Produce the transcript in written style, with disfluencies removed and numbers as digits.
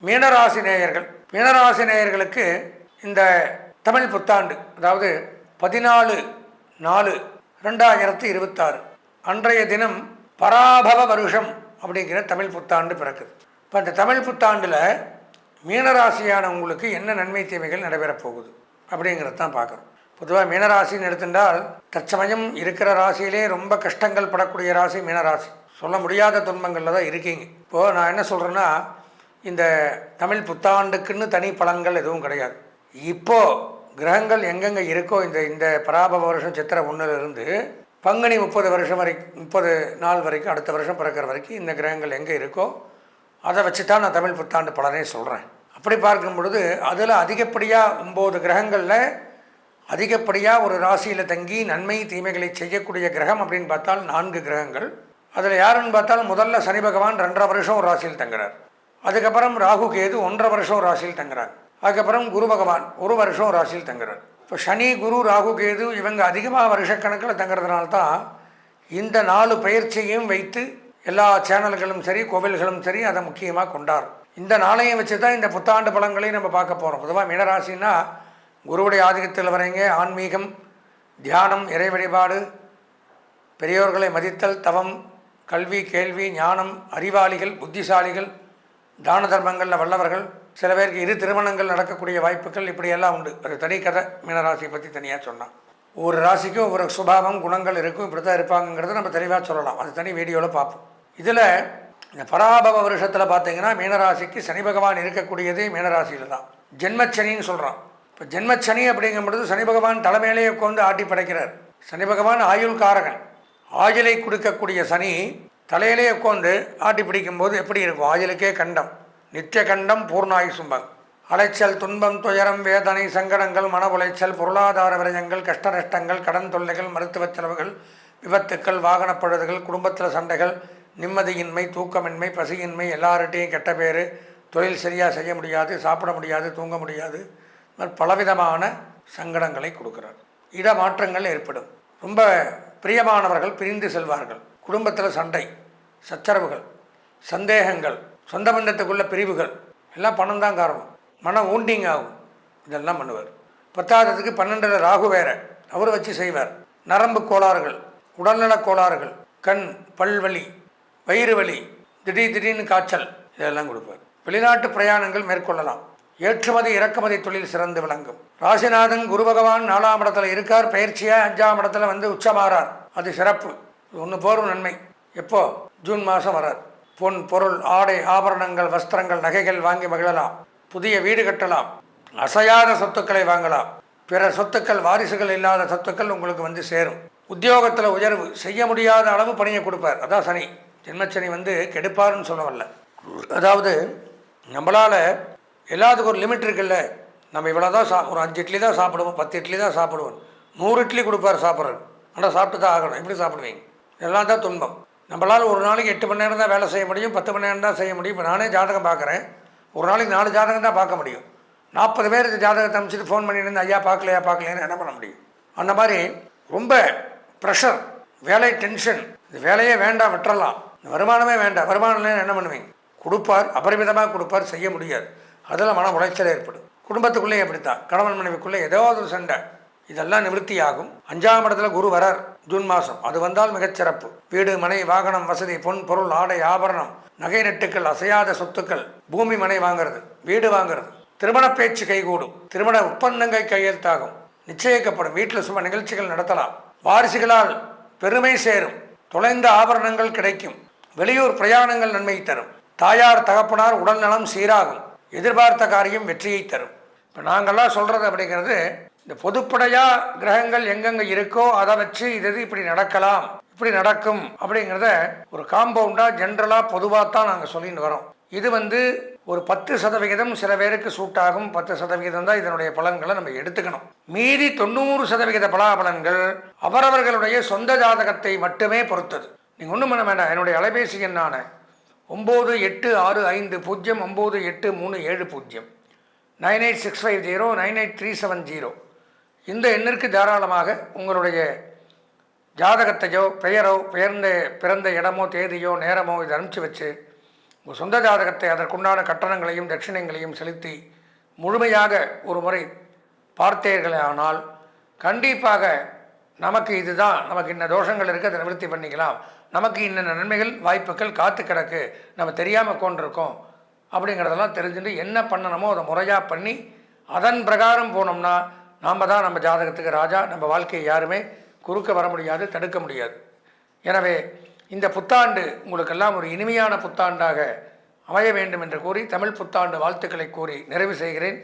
மீனராசி நேயர்கள், மீனராசி நேயர்களுக்கு இந்த தமிழ் புத்தாண்டு, அதாவது 14/4/2026 அன்றைய தினம் பராபவ வருஷம் அப்படிங்கிற தமிழ் புத்தாண்டு பிறக்குது. இப்போ இந்த தமிழ் புத்தாண்டில் மீனராசியான உங்களுக்கு என்ன நன்மை தீமைகள் நடைபெறப் போகுது அப்படிங்கிறது தான் பார்க்குறோம். பொதுவாக மீனராசின்னு எடுத்துட்டால் தற்சமயம் இருக்கிற ராசியிலே ரொம்ப கஷ்டங்கள் படக்கூடிய ராசி மீனராசி. சொல்ல முடியாத துன்பங்களில் தான் இருக்கீங்க. இப்போது நான் என்ன சொல்கிறேன்னா, இந்த தமிழ் புத்தாண்டுக்குன்னு தனி பலன்கள் எதுவும் கிடையாது. இப்போது கிரகங்கள் எங்கெங்கே இருக்கோ, இந்த பராபவ வருஷம் சித்திரை 1லிருந்து பங்குனி 30 வருஷம் வரைக்கும், 30 நாள் வரைக்கும், அடுத்த வருஷம் பிறக்கிற வரைக்கும் இந்த கிரகங்கள் எங்கே இருக்கோ அதை வச்சு தான் நான் தமிழ் புத்தாண்டு பலனே சொல்கிறேன். அப்படி பார்க்கும் பொழுது அதில் அதிகப்படியாக 9 கிரகங்களில் அதிகப்படியாக ஒரு ராசியில் தங்கி நன்மை தீமைகளை செய்யக்கூடிய கிரகம் அப்படின்னு பார்த்தால் 4 கிரகங்கள். அதில் யாருன்னு பார்த்தால் முதல்ல சனி பகவான் 2.5 வருஷம் ஒரு ராசியில் தங்குறார். அதுக்கப்புறம் ராகு கேது 1.5 வருஷம் ராசியில் தங்குறார். அதுக்கப்புறம் குரு பகவான் 1 வருஷம் ராசியில் தங்குறார். இப்போ சனி, குரு, ராகு, கேது இவங்க அதிகமாக வருஷக்கணக்கில் தங்குறதுனால தான் இந்த 4 பயிற்சியையும் வைத்து எல்லா சேனல்களும் சரி, கோவில்களும் சரி அதை முக்கியமாக கொண்டாடும். இந்த நாளையும் வச்சு தான் இந்த புத்தாண்டு பலன்களையும் நம்ம பார்க்க போகிறோம். பொதுவாக மீனராசின்னா குருவுடைய ஆதிக்கத்தில் வரீங்க. ஆன்மீகம், தியானம், இறை வழிபாடு, பெரியோர்களை மதித்தல், தவம், கல்வி, கேள்வி, ஞானம், அறிவாளிகள், புத்திசாலிகள், தான தர்மங்களில் வல்லவர்கள், சில பேருக்கு 2 திருமணங்கள் நடக்கக்கூடிய வாய்ப்புகள், இப்படியெல்லாம் உண்டு. அது தனி கதை. மீனராசியை பற்றி தனியாக சொன்னால் ஒவ்வொரு ராசிக்கும் ஒவ்வொரு சுபாவம், குணங்கள் இருக்கும். இப்படி தான் இருப்பாங்கிறத நம்ம தெளிவாக சொல்லலாம். அது தனி வீடியோவில் பார்ப்போம். இதில் இந்த பராபவ வருஷத்தில் பார்த்தீங்கன்னா மீனராசிக்கு சனி பகவான் இருக்கக்கூடியதே மீனராசியில் தான். ஜென்மச்சனின்னு சொல்கிறான். இப்போ ஜென்மச்சனி அப்படிங்கும் பொழுது சனி பகவான் தலைமையிலேயே உட்காந்து ஆட்டி படைக்கிறார். சனி பகவான் ஆயுள் காரகன். ஆயுளை கொடுக்கக்கூடிய சனி தலையிலே உட்காந்து ஆட்டி பிடிக்கும்போது எப்படி இருக்கும்? ஆயுளுக்கே கண்டம், நித்திய கண்டம், பூர்ணாயுசும்பம். அலைச்சல், துன்பம், துயரம், வேதனை, சங்கடங்கள், மன உளைச்சல், பொருளாதார விரயங்கள், கஷ்ட நஷ்டங்கள், கடன் தொல்லைகள், மருத்துவ செலவுகள், விபத்துக்கள், வாகனப்பழுதுகள், குடும்பத்தில் சண்டைகள், நிம்மதியின்மை, தூக்கமின்மை, பசியின்மை, எல்லார்கிட்டையும் கெட்ட பேர், தொழில் சரியாக செய்ய முடியாது, சாப்பிட முடியாது, தூங்க முடியாது, பலவிதமான சங்கடங்களை கொடுக்குறார். இடமாற்றங்கள் ஏற்படும். ரொம்ப பிரியமானவர்கள் பிரிந்து செல்வார்கள். குடும்பத்தில் சண்டை, சச்சரவுகள், சந்தேகங்கள், சொந்த பந்தத்துக்குள்ள பிரிவுகள், எல்லாம் பணம் தான் காரணம். மன ஊண்டிங் ஆகும். இதெல்லாம் பண்ணுவார். 10ஆவதுக்கு 12ல் ராகு வேற, அவர் வச்சு செய்வார். நரம்பு கோளாறுகள், உடல்நலக் கோளாறுகள், கண், பல்வலி, வயிறு வலி, திடீர்னு காய்ச்சல், இதெல்லாம் கொடுப்பார். வெளிநாட்டு பிரயாணங்கள் மேற்கொள்ளலாம். ஏற்றுமதி இறக்குமதி தொழில் சிறந்து விளங்கும். ராசிநாதன் குரு பகவான் 4ஆம் இடத்துல இருக்கார். பயிற்சியாக 5ஆம் இடத்துல வந்து உச்சமாறார். அது சிறப்பு. ஒன்று போரும் நன்மை. எப்போ? ஜூன் மாதம் வரார். பொன், பொருள், ஆடை, ஆபரணங்கள், வஸ்திரங்கள், நகைகள் வாங்கி மகிழலாம். புதிய வீடு கட்டலாம். அசையாத சொத்துக்களை வாங்கலாம். பிற சொத்துக்கள், வாரிசுகள் இல்லாத சொத்துக்கள் உங்களுக்கு வந்து சேரும். உத்தியோகத்தில் உயர்வு, செய்ய முடியாத அளவு பணியை கொடுப்பார். அதான் சனி. ஜென்மச்சனி வந்து கெடுப்பாருன்னு சொல்ல வரல. அதாவது நம்மளால் எல்லாத்துக்கும் ஒரு லிமிட் இருக்குல்ல. நம்ம இவ்வளோ தான் ஒரு 5 இட்லி தான் சாப்பிடுவோம், 10 இட்லி தான் சாப்பிடுவோம். 100 இட்லி கொடுப்பார் சாப்பிட்றது. ஆனால் சாப்பிட்டு தான் ஆகணும். எப்படி சாப்பிடுவீங்க? இதெல்லாம் தான் துன்பம். நம்மளால் ஒரு நாளைக்கு 8 மணி நேரம் தான் வேலை செய்ய முடியும், 10 மணி நேரம் தான் செய்ய முடியும். இப்போ நானே ஜாதகம் பார்க்குறேன். ஒரு நாளைக்கு 4 ஜாதகம் தான் பார்க்க முடியும். 40 பேர் இந்த ஜாதகத்தை அமைச்சிட்டு ஃபோன் பண்ணிட்டு ஐயா பார்க்கலையான்னு என்ன பண்ண முடியும்? அந்த மாதிரி ரொம்ப ப்ரெஷர், வேலை டென்ஷன். இந்த வேலையே வேண்டாம், விட்டுறலாம். இந்த வருமானமே வேண்டாம். வருமானம் என்ன பண்ணுவீங்க? கொடுப்பார், அபரிமிதமாக கொடுப்பார், செய்ய முடியாது. அதில் மன உளைச்சல் ஏற்படும். குடும்பத்துக்குள்ளேயே அப்படித்தான். கணவன் மனைவிக்குள்ளே ஏதாவது ஒரு சண்டை. இதெல்லாம் நிவர்த்தியாகும். 5ஆம் இடத்துல குரு வரார் ஜூன் மாதம். அது வந்தால் மிகச்சிறப்பு. வீடு, மனை, வாகனம், வசதி, பொன், பொருள், ஆடை, ஆபரணம், நகை நட்டுக்கள், அசையாத சொத்துக்கள், பூமி, மனை வாங்கிறது, வீடு வாங்கிறது, திருமண பேச்சு கைகூடும், திருமண ஒப்பந்தங்கள் கையெழுத்தாகும், நிச்சயிக்கப்படும். வீட்டில் சுப நிகழ்ச்சிகள் நடத்தலாம். வாரிசுகளால் பெருமை சேரும். தொலைந்த ஆபரணங்கள் கிடைக்கும். வெளியூர் பிரயாணங்கள் நன்மை தரும். தாயார் தகப்பனார் உடல் நலம் சீராகும். எதிர்பார்த்த காரியம் வெற்றியை தரும். இப்போ நாங்கள்லாம் சொல்கிறது அப்படிங்கிறது, இந்த பொதுப்படையாக கிரகங்கள் எங்கெங்கே இருக்கோ அதை வச்சு இது இப்படி நடக்கலாம், இப்படி நடக்கும் அப்படிங்கிறத ஒரு காம்பவுண்டாக ஜென்ரலாக பொதுவாக தான் நாங்கள் சொல்லிட்டு வரோம். இது வந்து ஒரு 10% சில பேருக்கு சூட் ஆகும். 10% தான் இதனுடைய பலன்களை நம்ம எடுத்துக்கணும். மீதி 90% பலாபலன்கள் அவரவர்களுடைய சொந்த ஜாதகத்தை மட்டுமே பொறுத்தது. நீங்கள் ஒன்றும் பண்ண வேண்டாம். என்னுடைய அலைபேசி எண்ணான 9865098370 98650 98370 இந்த எண்ணிற்கு தாராளமாக உங்களுடைய ஜாதகத்தையோ, பெயரோ, பிறந்த இடமோ, தேதியோ, நேரமோ இதை அனுப்பிச்சி வச்சு உங்கள் சொந்த ஜாதகத்தை அதற்குண்டான கட்டணங்களையும் தட்சிணங்களையும் செலுத்தி முழுமையாக ஒரு முறை பார்த்தீர்களே ஆனால் கண்டிப்பாக நமக்கு இதுதான், நமக்கு இன்ன தோஷங்கள் இருக்குது, அதை நிவர்த்தி பண்ணிக்கலாம், நமக்கு இன்னென்ன நன்மைகள் வாய்ப்புகள் காத்து கிடக்கு, நம்ம தெரியாமல் கொண்டிருக்கோம் அப்படிங்கிறதெல்லாம் தெரிஞ்சுட்டு என்ன பண்ணணுமோ அதை முறையாக பண்ணி அதன் பிரகாரம் போனோம்னா நாம் தான் நம்ம ஜாதகத்துக்கு ராஜா. நம்ம வாழ்க்கையை யாருமே குறுக்க வர முடியாது, தடுக்க முடியாது. எனவே இந்த புத்தாண்டு உங்களுக்கெல்லாம் ஒரு இனிமையான புத்தாண்டாக அமைய வேண்டும் என்று கூறி தமிழ் புத்தாண்டு வாழ்த்துக்களை கூறி நிறைவு செய்கிறேன்.